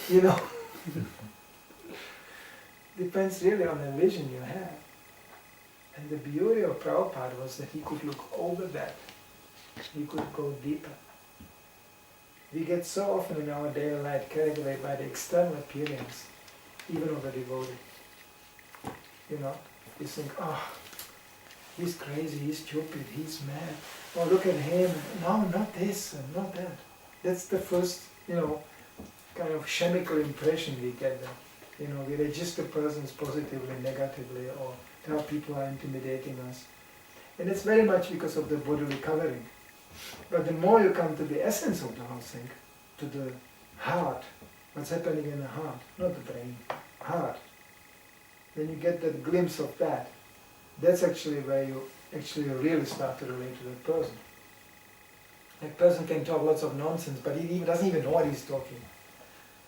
You know? Depends really on the vision you have. And the beauty of Prabhupada was that he could look over that. He could go deeper. We get so often in our daily life carried away by the external appearance, even of a devotee. You know, you think, oh, he's crazy, he's stupid, he's mad. Oh, look at him. No, not this and not that. That's the first, kind of chemical impression we get there. We register persons positively, negatively, or how people are intimidating us. And it's very much because of the bodily covering. But the more you come to the essence of the whole thing, to the heart, what's happening in the heart, not the brain, heart, then you get that glimpse of that. That's actually where you actually really start to relate to that person. That person can talk lots of nonsense, but he doesn't even know what he's talking.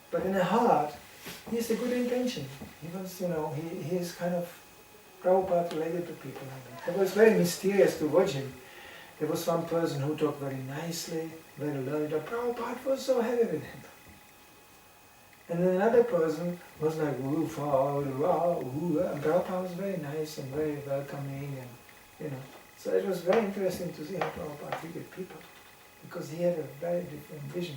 But in the heart, he has a good intention. He was, he is kind of Prabhupada related to people like that. It was very mysterious to watch him. There was one person who talked very nicely, very learned, and Prabhupada was so happy with him. And then another person was like, and Prabhupada was very nice and very welcoming, and So it was very interesting to see how Prabhupada treated people, because he had a very different vision.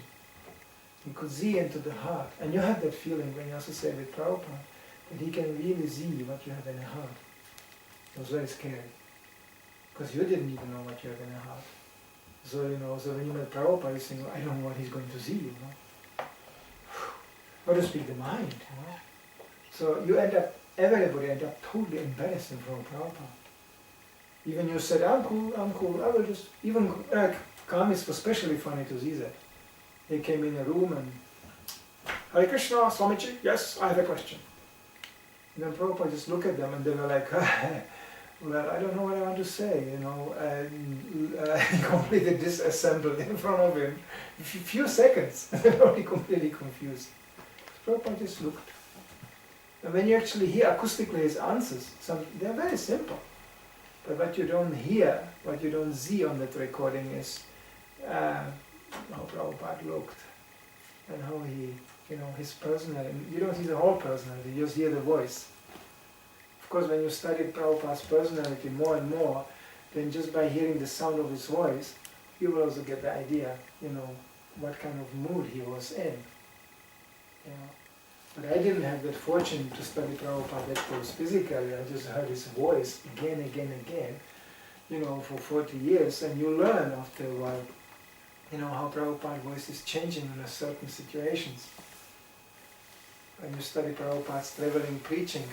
He could see into the heart, and you have that feeling when you associate with Prabhupada, that he can really see what you have in the heart. It was very scary, because you didn't even know what you have in the heart. So when you met Prabhupada, you think, I don't know what he's going to see, How to speak the mind, So everybody end up totally embarrassed in front of Prabhupada. Even you said, I'm cool, I will just, even Kamis was especially funny to see that. They came in a room and, Hare Krishna, Swamiji, yes, I have a question. And then Prabhupada just looked at them and they were like, well, I don't know what I want to say, He completely disassembled in front of him. A few seconds, they were already completely confused. Prabhupada just looked. And when you actually hear acoustically his answers, they're very simple. But what you don't hear, what you don't see on that recording is how Prabhupada looked and how he, his personality. You don't see the whole personality, you just hear the voice. Of course, when you study Prabhupada's personality more and more, then just by hearing the sound of his voice, you will also get the idea, what kind of mood he was in. But I didn't have that fortune to study Prabhupada that close physically. I just heard his voice again, for 40 years, and you learn after a while, how Prabhupada's voice is changing in certain situations. When you study Prabhupada's traveling preaching,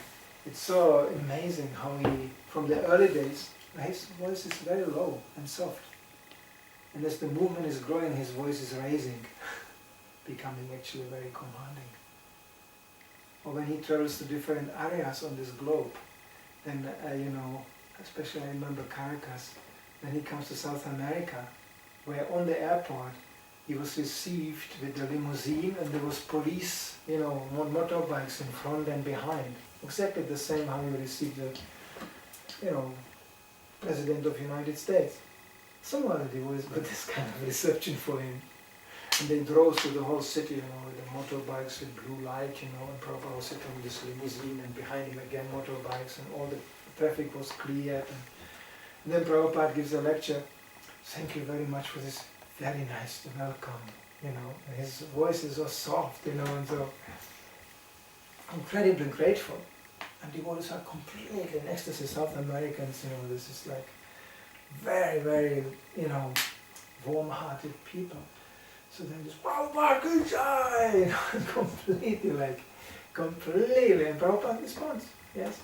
it's so amazing how he, from the early days, his voice is very low and soft. And as the movement is growing, his voice is raising, becoming actually very commanding. Or when he travels to different areas on this globe, then, especially I remember Caracas, when he comes to South America, where on the airport he was received with the limousine and there was police, motorbikes in front and behind. Exactly the same how you receive the, President of the United States. Some other devotees got this kind of reception for him. And they drove through the whole city, with the motorbikes with blue light, and Prabhupada was sitting in this limousine, and behind him again motorbikes, and all the traffic was cleared. And then Prabhupada gives a lecture. Thank you very much for this very nice welcome, And his voice is so soft, and so incredibly grateful. And devotees are completely in ecstasy. South Americans, this is like very, very, warm-hearted people. So then just, Prabhupada, good job! completely, and Prabhupada responds, yes.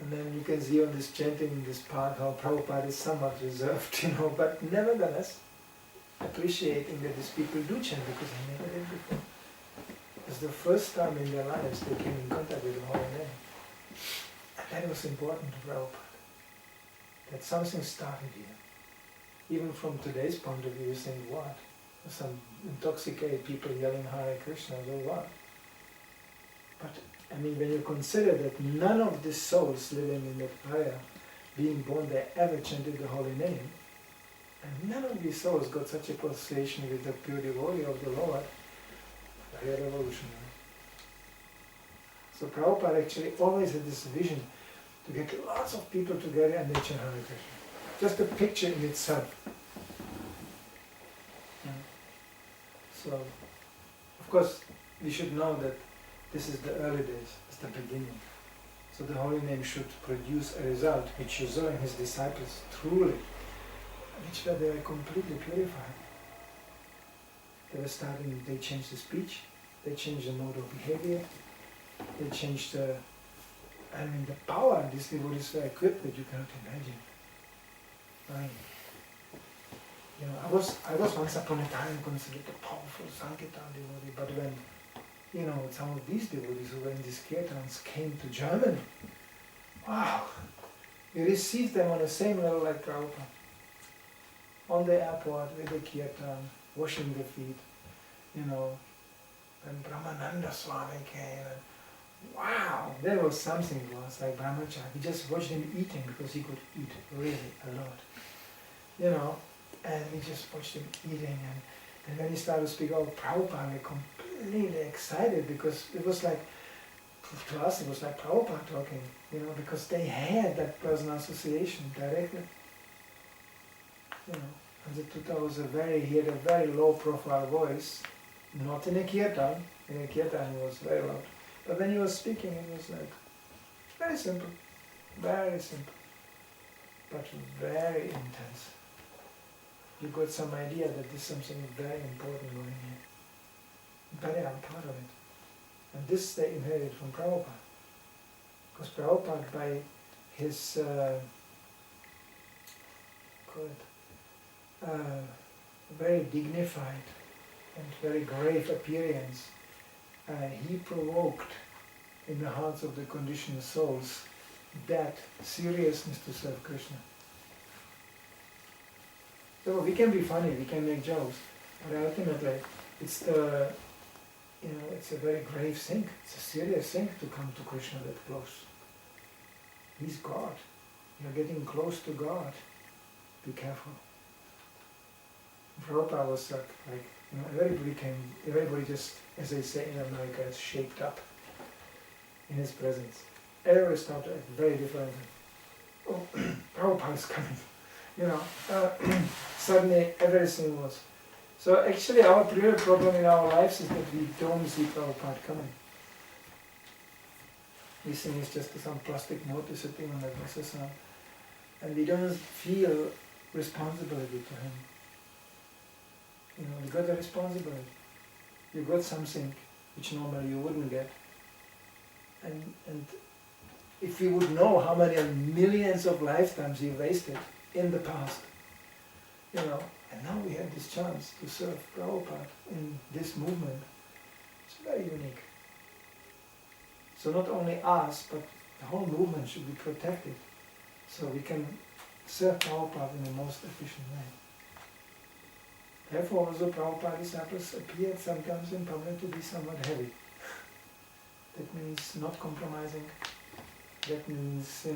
And then you can see on this chanting in this part how Prabhupada is somewhat reserved, but nevertheless appreciating that these people do chant because they never did before. It's the first time in their lives they came in contact with the Holy Name. And that was important to Prabhupada. That something started here. Even from today's point of view, you think, what? Some intoxicated people yelling Hare Krishna, so what? But, when you consider that none of the souls living in that area, being born there, ever chanted the Holy Name, and none of these souls got such a association with the pure devotee of the Lord, revolutionary. So Prabhupada actually always had this vision to get lots of people together and they chant Hare Krishna. Just a picture in itself. So, of course, we should know that this is the early days, it's the beginning. So the holy name should produce a result which you saw in his disciples truly, which were they were completely purified. They were starting, they changed the speech, they changed the mode of behavior, they changed the power these devotees were equipped with, you cannot imagine. I was once upon a time considered a powerful Sankirtan devotee, but when some of these devotees who were in these kirtans came to Germany, wow, we received them on the same level like Prabhupada. On the airport with the kirtan, washing the feet, and Brahmananda Swami came, and wow, there was something for us, like Brahmachari. We just watched him eating because he could eat really a lot, and we just watched him eating, and when he started to speak about Prabhupada, we were completely excited because it was like, to us it was like Prabhupada talking, because they had that personal association directly. And the Tuta was he had a very low profile voice, not in a kirtan. In a kirtan he was very loud. But when he was speaking it was like, very simple, but very intense. You got some idea that there's something very important going here. But I'm part of it. And this they inherited from Prabhupada. Because Prabhupada, by his very dignified and very grave appearance, he provoked in the hearts of the conditioned souls that seriousness to serve Krishna. So we can be funny, we can make jokes, but ultimately it's it's a very grave thing. It's a serious thing to come to Krishna that close. He's God. You're getting close to God. Be careful. Prabhupada was everybody just, as they say in America, is shaped up in his presence. Everybody started to act very differently. Oh, Prabhupada is coming. Suddenly everything was. So actually our real problem in our lives is that we don't see Prabhupada coming. We think it's just some plastic motor sitting on the glasses, and we don't feel responsibility to him. You got a responsibility. You got something which normally you wouldn't get. And if you would know how many millions of lifetimes you wasted in the past, and now we have this chance to serve Prabhupada in this movement. It's very unique. So not only us, but the whole movement should be protected so we can serve Prabhupada in the most efficient way. Therefore also Prabhupada disciples appeared sometimes in public to be somewhat heavy. That means not compromising. That means,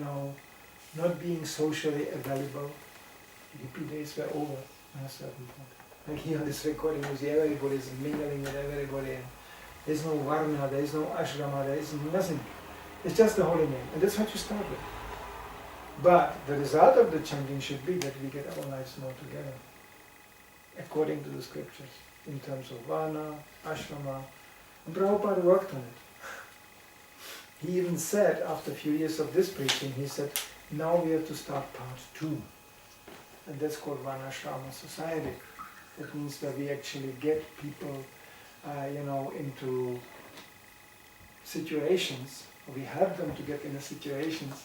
not being socially available. The hippie days were over at a certain point. Like here on this recording, you see everybody is mingling with everybody. There's no varna, there's no ashrama, there's nothing. It's just the holy name. And that's what you start with. But the result of the chanting should be that we get our lives more together, according to the scriptures, in terms of varna, ashrama. And Prabhupada worked on it. He even said, after a few years of this preaching, he said, now we have to start part 2. And that's called Varnashrama society. That means that we actually get people, into situations, or we help them to get into situations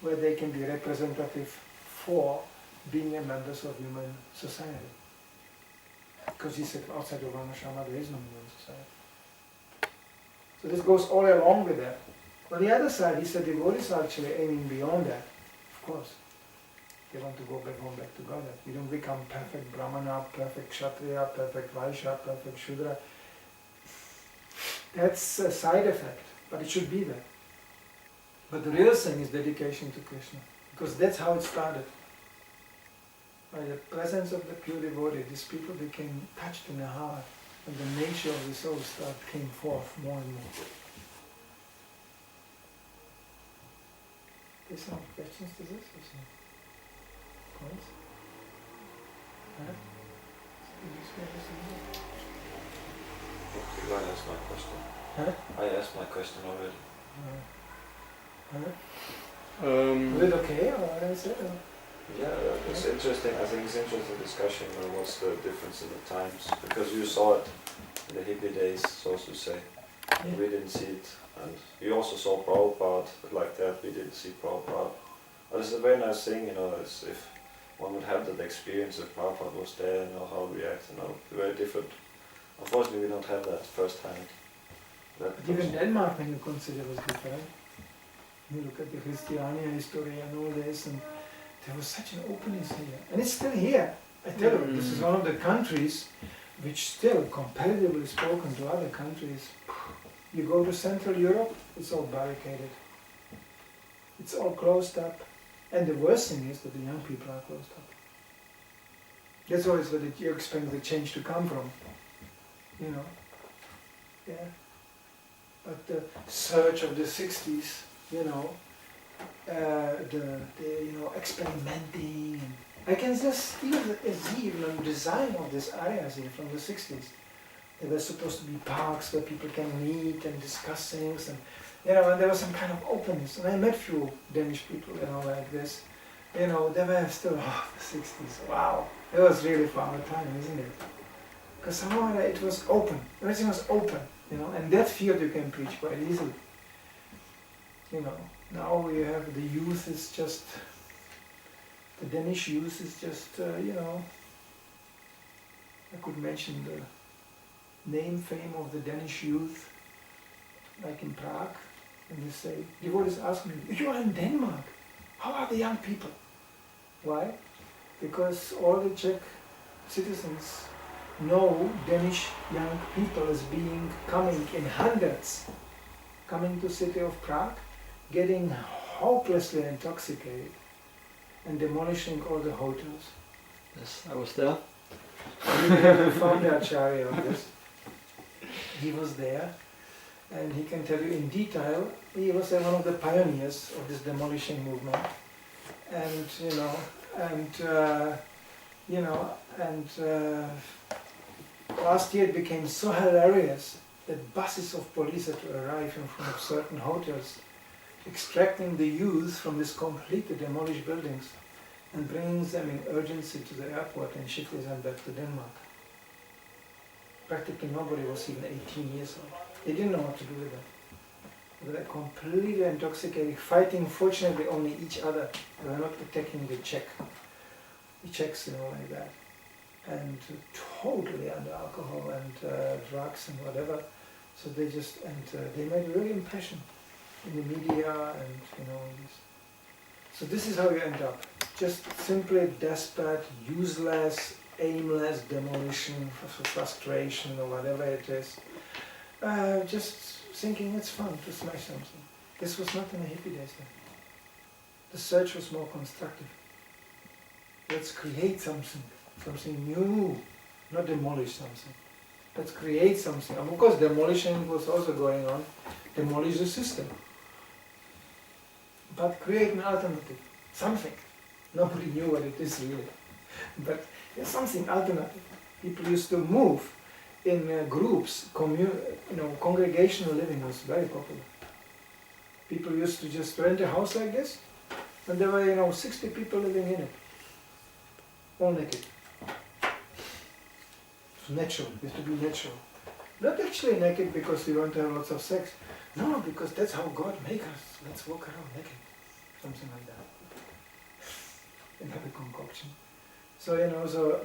where they can be representative for being a members of human society. Because he said outside of Varnashrama there is no human society. So this goes all along with that. On the other side, he said devotees are actually aiming beyond that, of course. They want to go back home, back to God. You don't become perfect Brahmana, perfect Kshatriya, perfect Vaishya, perfect Shudra. That's a side effect, but it should be there. But the real thing is dedication to Krishna, because that's how it started. By the presence of the pure devotee, these people became touched in their heart and the nature of the soul came forth more and more. There's some questions to this or some points? Huh? You might ask my question. Huh? I asked my question already. Huh? Was it okay, or what I said? Or? Yeah, it's interesting. I think it's interesting discussion. What's the difference in the times? Because you saw it in the hippie days, so to say. Yeah. We didn't see it, and you also saw Prabhupada like that. We didn't see Prabhupada. But it's a very nice thing, as if one would have that experience if Prabhupada was there, how to react, very different. Unfortunately, we don't have that firsthand. But even Denmark, when you consider, was different. You look at the Christiania history and all this, and there was such an openness here. And it's still here. I tell you, this is one of the countries which still, comparatively spoken to other countries, you go to Central Europe, it's all barricaded. It's all closed up. And the worst thing is that the young people are closed up. That's always where you expect the change to come from. Yeah. But the surge of the 60s, the experimenting. And I can just still see even the design of these areas here from the 60s. There were supposed to be parks where people can meet and discuss things, and and there was some kind of openness. And I met few Danish people, like this. They were still the 60s. Wow, it was really for our time, isn't it? Because somehow it was open. Everything was open, and that field you can preach quite easily. Now we have the youth is just, the Danish youth is just, I could mention the fame of the Danish youth, like in Prague, and they say, devotees ask me, you are in Denmark, how are the young people? Why? Because all the Czech citizens know Danish young people as coming in hundreds, coming to city of Prague, getting hopelessly intoxicated and demolishing all the hotels. Yes, I was there. We found Acharya on this. He was there, and he can tell you in detail. He was one of the pioneers of this demolishing movement, and last year it became so hilarious that buses of police had to arrive in front of certain hotels, extracting the youth from these completely demolished buildings and bringing them in urgency to the airport and shifting them back to Denmark. Practically nobody was even 18 years old. They didn't know what to do with them. They were completely intoxicated, fighting fortunately only each other. They were not attacking the Czechs, like that. And totally under alcohol and drugs and whatever. So they just, they made a real impression in the media and, this. So this is how you end up. Just simply desperate, useless, aimless demolition, frustration or whatever it is. Just thinking it's fun to smash something. This was not in the hippie days then. The search was more constructive. Let's create something new, not demolish something. Let's create something. And of course demolition was also going on. Demolish the system. But create an alternative. Something. Nobody knew what it is really. But there's something alternative. People used to move in groups. Congregational living was very popular. People used to just rent a house like this, and there were 60 people living in it. All naked. It's natural. It used to be natural. Not actually naked because we want to have lots of sex. No, because that's how God made us. Let's walk around naked. Something like that. Another concoction. So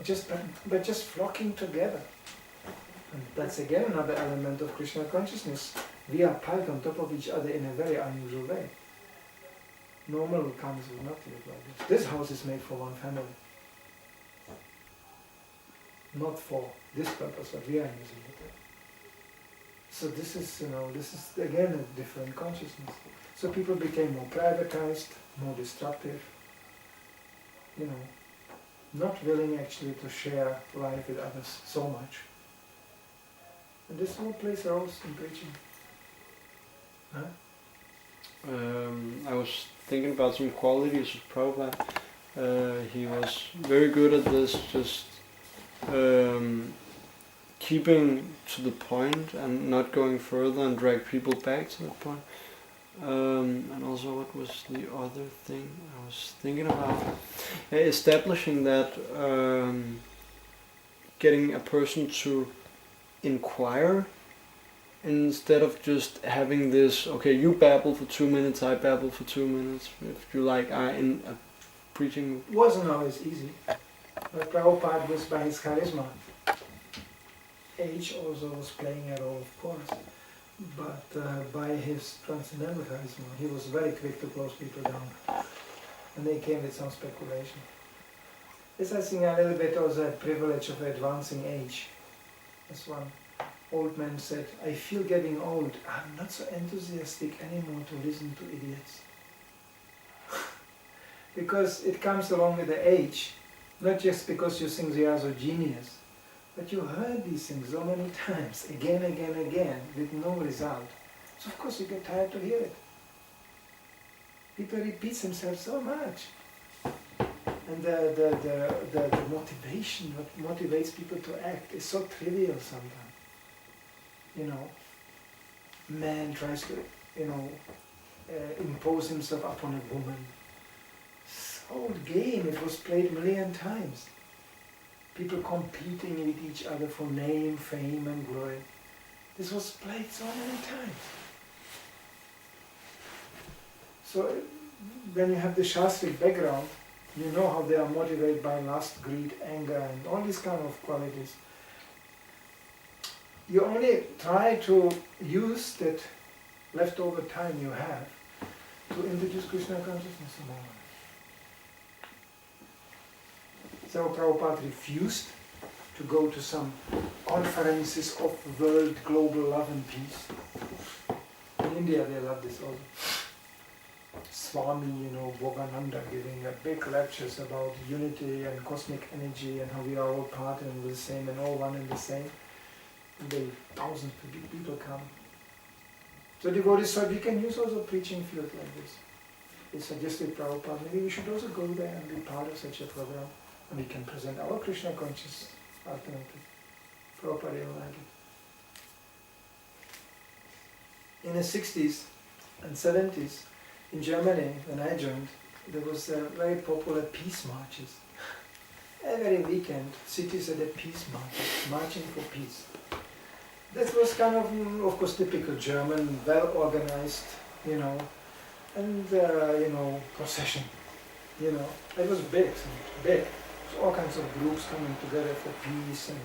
just flocking together. And that's again another element of Krishna consciousness. We are piled on top of each other in a very unusual way. Normal karmas would not live like this. This house is made for one family. Not for this purpose, but we are using it. So this is again a different consciousness. So people became more privatized, more destructive, not willing actually to share life with others so much. And this whole place roles in preaching. Huh? I was thinking about some qualities of Prabhupada. He was very good at this, just keeping to the point and not going further and drag people back to the point. And also, what was the other thing I was thinking about? Establishing that, getting a person to inquire instead of just having this, okay, you babble for 2 minutes, I babble for 2 minutes, if you like, in a preaching. It wasn't always easy, but Prabhupada was, by his charisma, age also was playing a role, of course, but by his transcendental charisma, he was very quick to close people down, and they came with some speculation. This, I think, a little bit was a privilege of advancing age. As one old man said, I feel getting old, I'm not so enthusiastic anymore to listen to idiots. Because it comes along with the age, not just because you think they are so genius, but you heard these things so many times, again, with no result. So of course you get tired to hear it. People repeat themselves so much. And the motivation, what motivates people to act is so trivial sometimes. You know, man tries to, impose himself upon a woman. This old game, it was played a million times. People competing with each other for name, fame and glory. This was played so many times. So when you have the Shastric background, you know how they are motivated by lust, greed, anger and all these kind of qualities. You only try to use that leftover time you have to introduce Krishna consciousness more. So Prabhupada refused to go to some conferences of world global love and peace. In India they love this also. Swami, Bhogananda giving a big lectures about unity and cosmic energy and how we are all part and the same and all one and the same. And thousands of people come. So devotees thought we can use also preaching field like this. They suggested Prabhupada, maybe we should also go there and be part of such a program. And we can present our Krishna conscious alternative. Prabhupada didn't like it. In the 60s and 70s, in Germany, when I joined, there was very popular peace marches. Every weekend, cities had a peace march, marching for peace. That was kind of course, typical German, well-organized, and, procession. It was big, big. All kinds of groups coming together for peace and,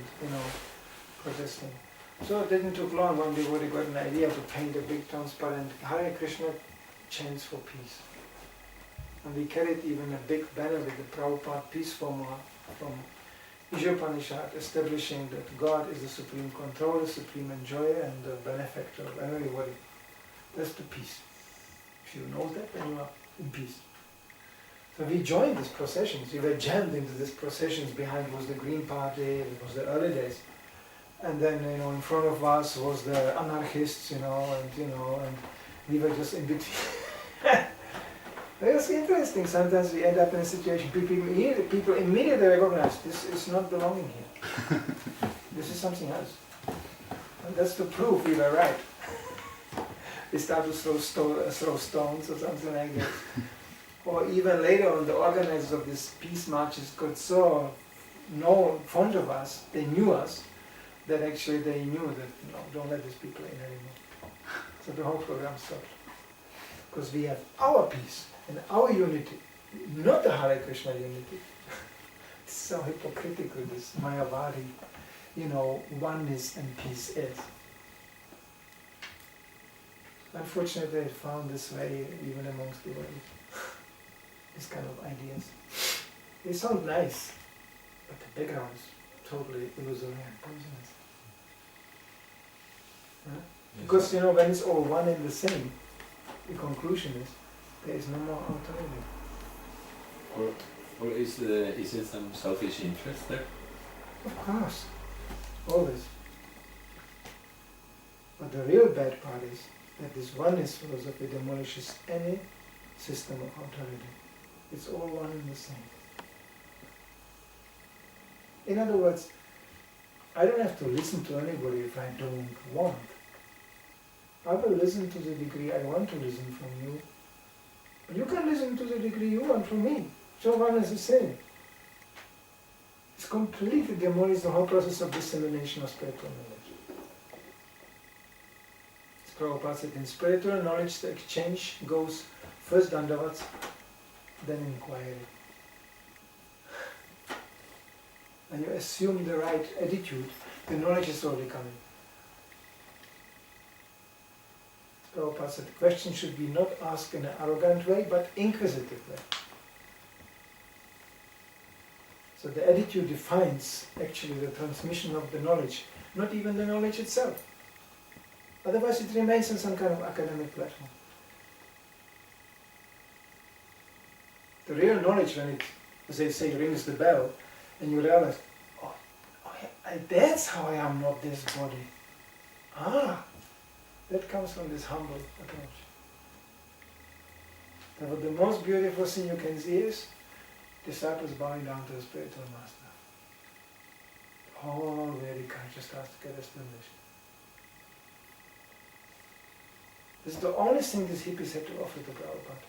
protesting. So it didn't take long when devotee got an idea to paint a big transparent Hare Krishna chants for peace. And we carried even a big banner with the Prabhupada peace formula from Ishopanishad, establishing that God is the supreme controller, supreme enjoyer and the benefactor of everybody. That's the peace. If you know that, then you are in peace. So we joined these processions. We were jammed into these processions. Behind was the Green Party, it was the early days. And then, in front of us was the anarchists, and we were just in between. It was interesting. Sometimes we end up in a situation, people immediately recognize this is not belonging here. This is something else. And that's the proof we were right. We start to throw stones or something like that. Or even later on, the organizers of these peace marches got so fond of us, they knew us, that actually they knew that, don't let these people in anymore. So the whole program stopped. Because we have our peace and our unity, not the Hare Krishna unity. It's so hypocritical, this Mayavadi, oneness and peace is. Unfortunately, I found this way even amongst the devotees. These kind of ideas. They sound nice, but the background is totally illusory and poisonous. Huh? Because when it's all one and the same, the conclusion is there is no more alternative. Or is it some selfish interest there? Of course, always. But the real bad part is that this oneness philosophy demolishes any system of authority. It's all one and the same. In other words, I don't have to listen to anybody if I don't want. I will listen to the degree I want to listen from you. You can listen to the degree you want from me. So one is the same. It's completely demolished the whole process of dissemination of spiritual knowledge. As Prabhupada said, in spiritual knowledge the exchange goes first dandavats, then inquiry. And you assume the right attitude, the knowledge is already coming. Prabhupada said, the question should be not asked in an arrogant way, but inquisitive way. So the attitude defines actually the transmission of the knowledge, not even the knowledge itself. Otherwise it remains on some kind of academic platform. The real knowledge, when it, as they say, rings the bell, and you realize, that's how I am not this body. That comes from this humble approach. But the most beautiful thing you can see is disciples bowing down to the spiritual master. All very conscious starts to get established. This is the only thing these hippies had to offer to Prabhupada.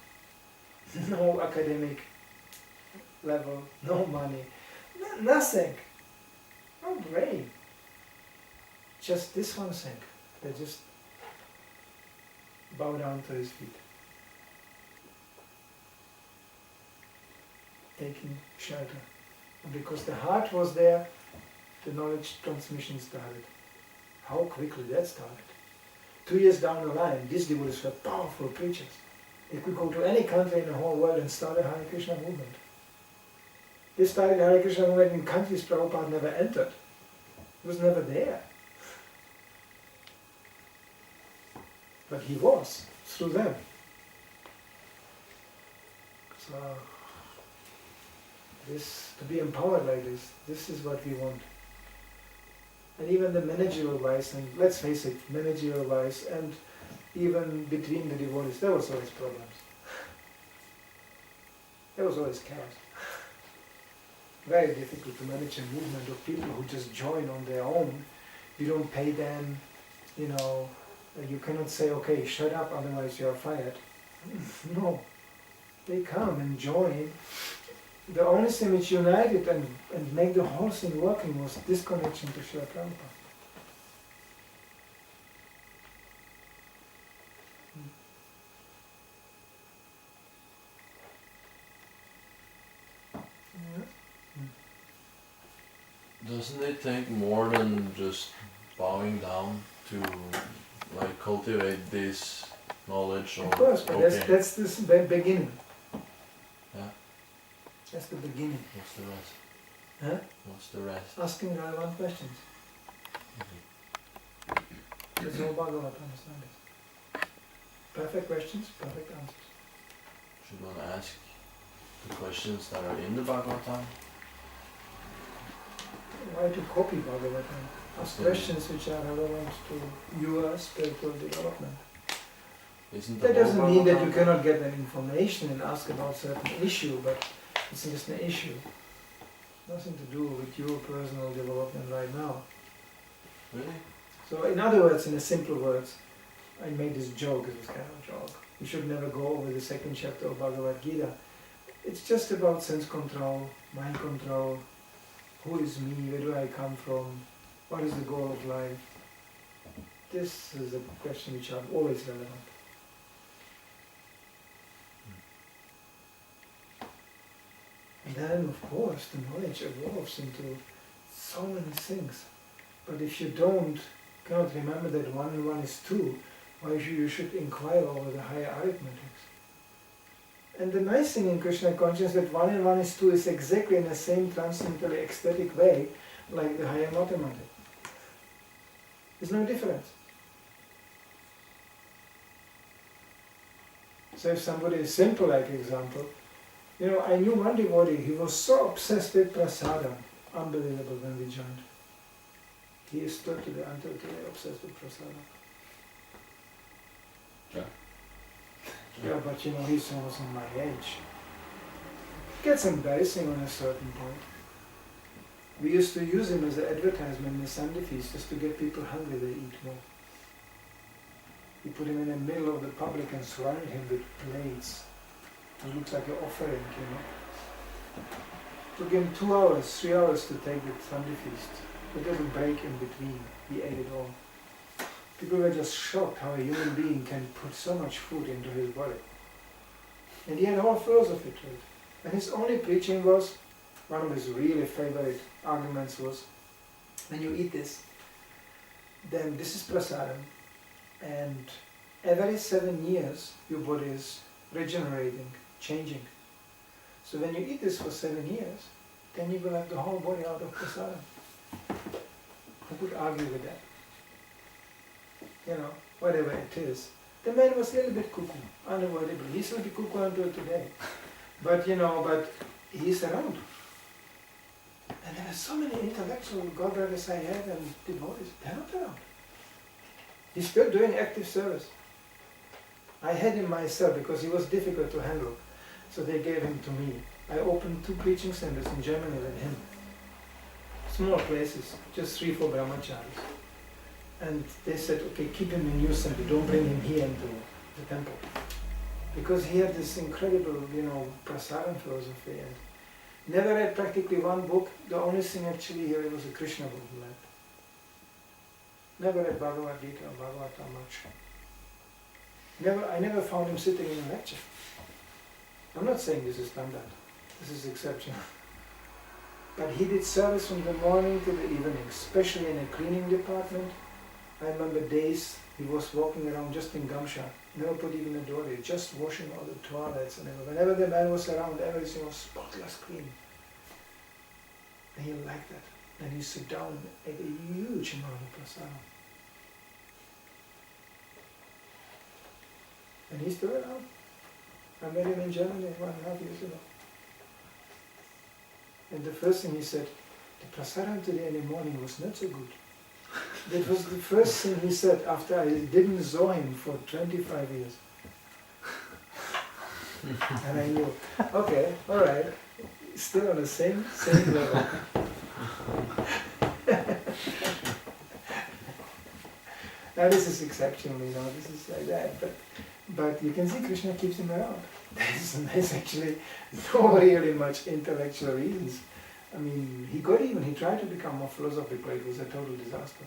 No academic level, no money, nothing. No brain. Just this one thing. They just bow down to his feet. Taking shelter. And because the heart was there, the knowledge transmission started. How quickly that started. 2 years down the line, these devotees were powerful preachers. They could go to any country in the whole world and start a Hare Krishna movement. They started Hare Krishna movement in countries Prabhupada never entered. He was never there. But he was, through them. So, to be empowered like this is what we want. And even the managerial wise, and let's face it, managerial wise, and even between the devotees, there was always problems. There was always chaos. Very difficult to manage a movement of people who just join on their own. You don't pay them, you cannot say, okay, shut up, otherwise you are fired. No. They come and join. The only thing which united and made the whole thing working was this connection to Srila Prabhupada. Doesn't it take more than just bowing down to cultivate this knowledge? Of course, but that's the beginning. Yeah. That's the beginning. What's the rest? Huh? What's the rest? Asking relevant questions. That's all Bhagavata understanding. Perfect questions, perfect answers. Should one ask the questions that are in the Bhagavatam? Why to copy Bhagavatam? Ask questions which are relevant to your spiritual development. That doesn't mean that you cannot get an information and ask about certain issue, but it's just an issue. Nothing to do with your personal development right now. Really? So in other words, in simple words, I made this joke, it was kind of a joke. We should never go over the second chapter of Bhagavad Gita. It's just about sense control, mind control, who is me, where do I come from, what is the goal of life. This is a question which are always relevant. And then, of course, the knowledge evolves into so many things. But if you cannot remember that 1 and 1 is 2, why you should inquire over the higher arithmetics. And the nice thing in Krishna consciousness that 1 and 1 is 2 is exactly in the same transcendentally ecstatic way like the higher mathematics. There's no difference. So if somebody is simple, like example, I knew one devotee, he was so obsessed with prasadam, unbelievable when we joined. He is still today, until today, obsessed with prasadam. Yeah, but you know, he's almost my age. Gets embarrassing on a certain point. We used to use him as an advertisement in the Sunday feast just to get people hungry, they eat more. We put him in the middle of the public and surrounded him with plates. It looks like an offering, you know. Took him 2 hours, 3 hours to take the Sunday feast. It doesn't break in between. He ate it all. People were just shocked how a human being can put so much food into his body. And he had a whole philosophy to it. And his only preaching was, one of his really favorite arguments was, when you eat this, then this is prasadam, and every 7 years your body is regenerating, changing. So when you eat this for 7 years, then you will have the whole body out of prasadam. Who could argue with that? You know, whatever it is. The man was a little bit cuckoo, unavoidable. He's still the cuckoo until today. But you know, but he's around. And there are so many intellectual godbrothers I had and devotees, they're not around. He's still doing active service. I had him myself because he was difficult to handle. So they gave him to me. I opened 2 preaching centers in Germany with him. Small places, just 3, 4 brahmacharis. And they said, okay, keep him in your center, don't bring him here into the temple. Because he had this incredible, you know, prasadam philosophy, and never read practically one book. The only thing actually here was a Krishna book he read. Never read Bhagavad Gita or Bhagavatam much. I never found him sitting in a lecture. I'm not saying this is standard. This is exceptional. But he did service from the morning to the evening, especially in a cleaning department. I remember days he was walking around just in Gamsha, never put even a door there, just washing all the toilets and everything. Whenever the man was around, everything was spotless clean. And he liked that. And he sit down and ate a huge amount of prasadam. And he's still around. I met him in Germany 1.5 years ago. And the first thing he said, the prasadam today in the morning was not so good. That was the first thing he said after I didn't saw him for 25 years. And I knew, okay, alright, still on the same level. Now this is exceptional, you know, this is like that, but you can see Krishna keeps him around. There's actually no really much intellectual reasons. I mean, he tried to become more philosophical, it was a total disaster.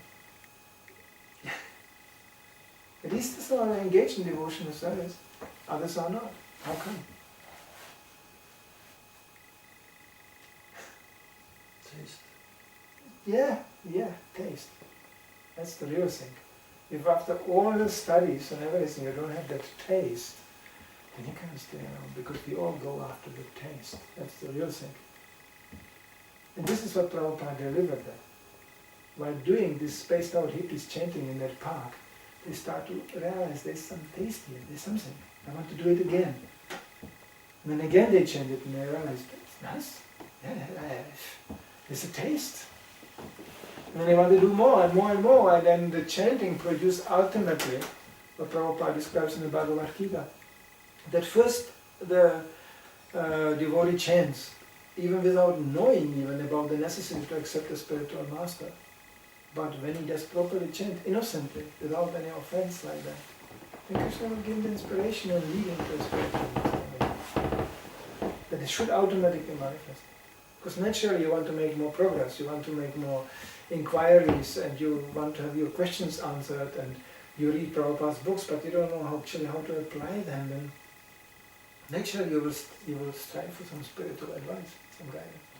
At least some are engaged in devotional service, others are not. How come? Taste. Yeah, taste. That's the real thing. If after all the studies and everything you don't have that taste, then you can't stay around, because we all go after the taste. That's the real thing. And this is what Prabhupada delivered there. While doing this spaced out hippies chanting in that park, they start to realize there's some taste here, there's something. I want to do it again. And then again they chant it and they realize, it's nice. Yeah, there's a taste. And then they want to do more and more and more, and then the chanting produced ultimately what Prabhupada describes in the Bhagavad Gita. That first the devotee chants, even without knowing even about the necessity to accept a spiritual master. But when he does properly chant, innocently, without any offense like that, then Krishna will give him the inspiration and lead him to a spiritual master. That it should automatically manifest. Because naturally you want to make more progress, you want to make more inquiries, and you want to have your questions answered, and you read Prabhupada's books, but you don't know how to apply them. Then naturally you will strive for some spiritual advice, some guidance.